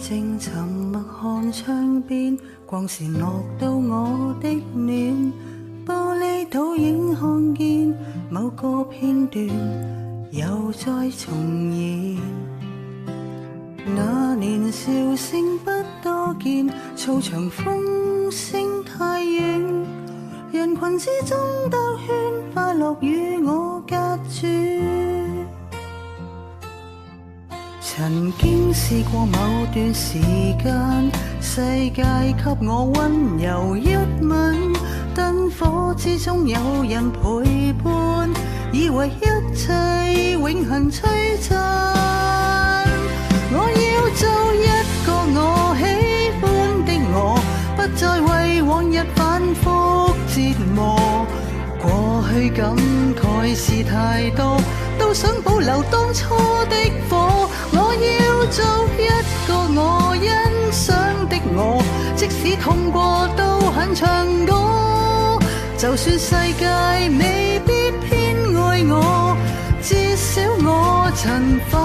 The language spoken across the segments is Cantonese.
靜沉默看窗邊，光線落到我的臉，玻璃倒影看見某個片段又再重現。那年笑聲不多見，操場風聲太遠，人群之中兜圈，快樂與我隔絕。曾經試過某段時間，世界給我溫柔一吻，燈火之中有人陪伴，以為一切永恆璀璨。我要做一個我喜歡的我，不再為往日反覆折磨。過去感慨是太多，都想保留當初的火。我要做一個我欣賞的我，即使痛過都很唱歌。就算世界未必偏愛我，至少我曾快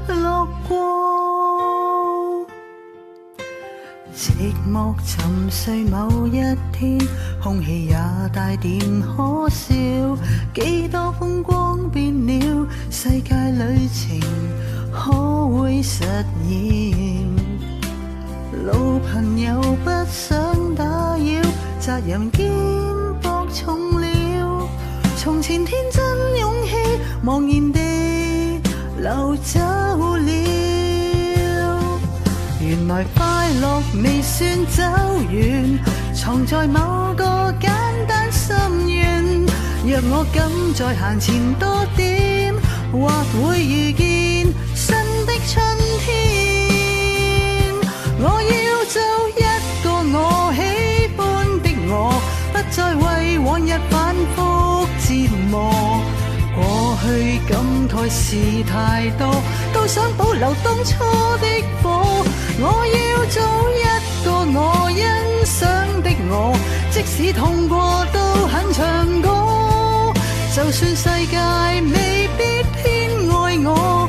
樂過。寂寞沉睡某一天，空氣也帶點可笑，幾多風光變了，世界旅程可會實現？老朋友不想打擾，責任肩膊重了，從前天真勇氣茫然地流走了。原來快樂未算走遠，藏在某個簡單心願。若我敢再行前多點，或會遇見新的春天。我要做一個我喜歡的我，不再為往日反覆折磨。過去感慨事太多，都想保留當初的火。我要做一個我欣賞的我，即使痛過都很唱歌。就算世界未必偏愛我，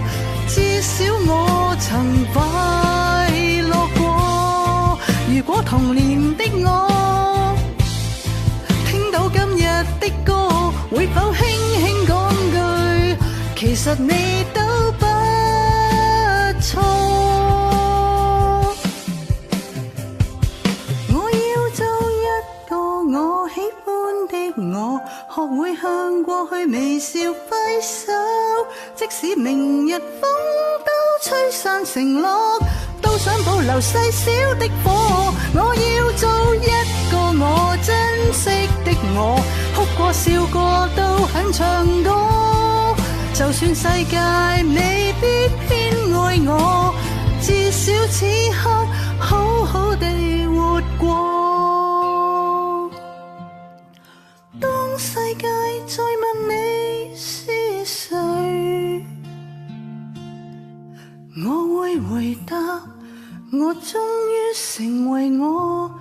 至少我曾快樂過。如果童年的我聽到今日的歌，會否輕輕講句，其實你都不錯。我要做一個我喜歡的我，學會向過去微笑揮手，即使明日風都吹散承諾，都想保留細小的火。我要做一個我珍惜的我，哭過笑過都很唱歌。就算世界未必偏愛我，至少此刻好好地活過。當世界再問你是誰，我會回答，我終於成為我。